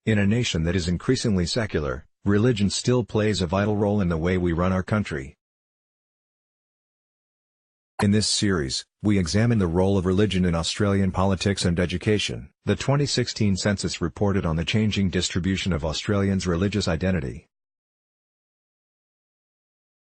In a nation that is increasingly secular, religion still plays a vital role in the way we run our country. In this series, we examine the role of religion in Australian politics and education. The 2016 census reported on the changing distribution of Australians' religious identity.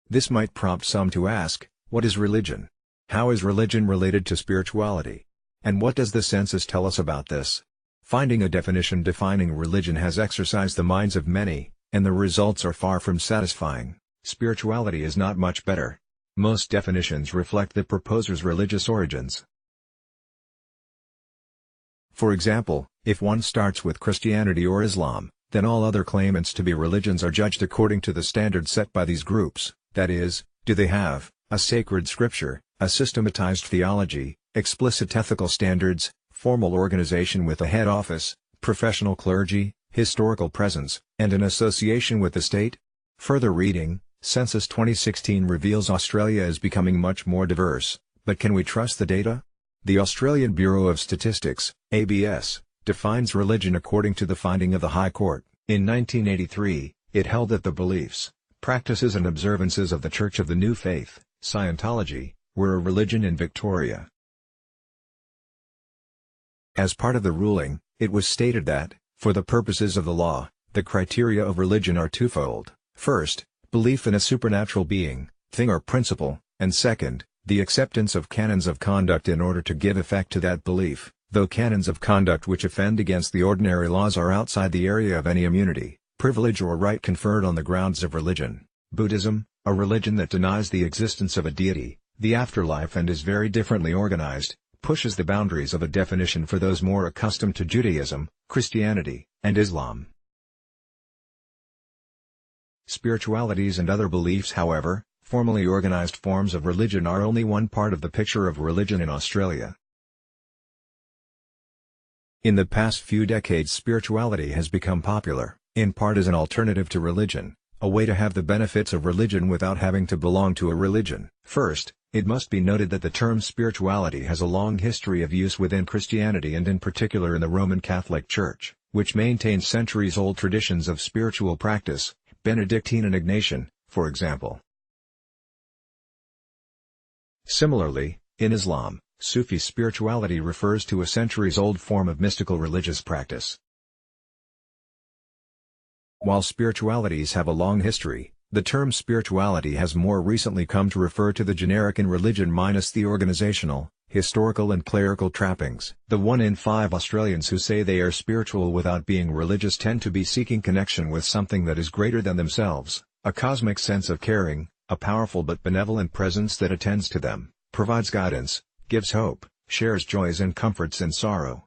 This might prompt some to ask, what is religion? How is religion related to spirituality? And what does the census tell us about this? Finding a definition defining religion has exercised the minds of many, and the results are far from satisfying. Spirituality is not much better. Most definitions reflect the proposer's religious origins. For example, if one starts with Christianity or Islam, then all other claimants to be religions are judged according to the standards set by these groups, that is, do they have a sacred scripture, a systematized theology, explicit ethical standards, formal organization with a head office, professional clergy, historical presence, and an association with the state? Further reading, Census 2016 reveals Australia is becoming much more diverse, but can we trust the data? The Australian Bureau of Statistics, ABS, defines religion according to the finding of the High Court. In 1983, it held that the beliefs, practices and observances of the Church of the New Faith, Scientology, were a religion in Victoria. As part of the ruling, it was stated that, for the purposes of the law, the criteria of religion are twofold. First, belief in a supernatural being, thing or principle, and second, the acceptance of canons of conduct in order to give effect to that belief, though canons of conduct which offend against the ordinary laws are outside the area of any immunity, privilege or right conferred on the grounds of religion. Buddhism, a religion that denies the existence of a deity, the afterlife and is very differently organized, pushes the boundaries of a definition for those more accustomed to Judaism, Christianity, and Islam. Spiritualities and other beliefs, however, formally organized forms of religion, are only one part of the picture of religion in Australia. In the past few decades, spirituality has become popular, in part as an alternative to religion, a way to have the benefits of religion without having to belong to a religion. First, it must be noted that the term spirituality has a long history of use within Christianity and in particular in the Roman Catholic Church, which maintains centuries-old traditions of spiritual practice, Benedictine and Ignatian, for example. Similarly, in Islam, Sufi spirituality refers to a centuries-old form of mystical religious practice. While spiritualities have a long history, the term spirituality has more recently come to refer to the generic in religion minus the organizational, historical and clerical trappings. The 1 in 5 Australians who say they are spiritual without being religious tend to be seeking connection with something that is greater than themselves, a cosmic sense of caring, a powerful but benevolent presence that attends to them, provides guidance, gives hope, shares joys and comforts in sorrow.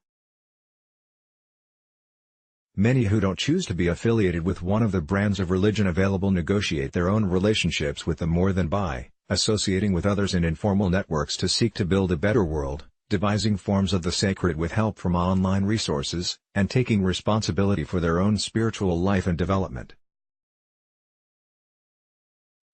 Many who don't choose to be affiliated with one of the brands of religion available negotiate their own relationships with them more than by associating with others in informal networks to seek to build a better world, devising forms of the sacred with help from online resources, and taking responsibility for their own spiritual life and development.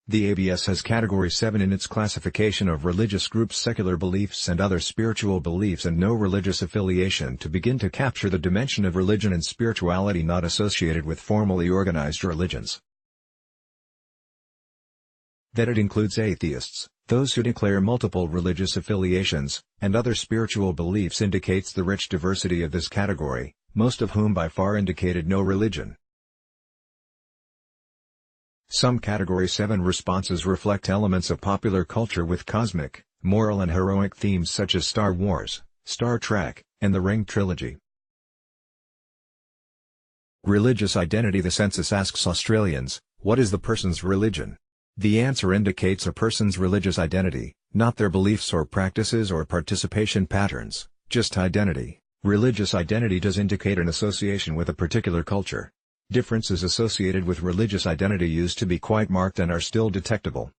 The ABS has Category 7 in its classification of religious groups: secular beliefs and other spiritual beliefs and no religious affiliation, to begin to capture the dimension of religion and spirituality not associated with formally organized religions. That it includes atheists, those who declare multiple religious affiliations, and other spiritual beliefs indicates the rich diversity of this category, most of whom by far indicated no religion. Some Category 7 responses reflect elements of popular culture with cosmic, moral and heroic themes such as Star Wars, Star Trek, and the Ring trilogy. Religious identity. The census asks Australians, what is the person's religion? The answer indicates a person's religious identity, not their beliefs or practices or participation patterns, just identity. Religious identity does indicate an association with a particular culture. Differences associated with religious identity used to be quite marked and are still detectable.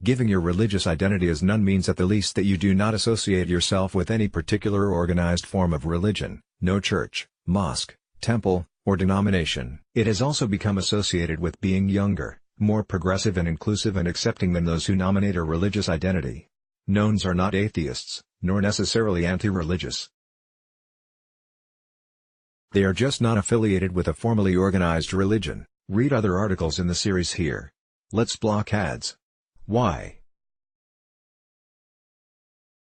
Giving your religious identity as none means at the least that you do not associate yourself with any particular organized form of religion, no church, mosque, temple, or denomination. It has also become associated with being younger, more progressive and inclusive and accepting than those who nominate a religious identity. Knowns are not atheists, nor necessarily anti-religious. They are just not affiliated with a formally organized religion. Read other articles in the series here. Let's block ads. Why?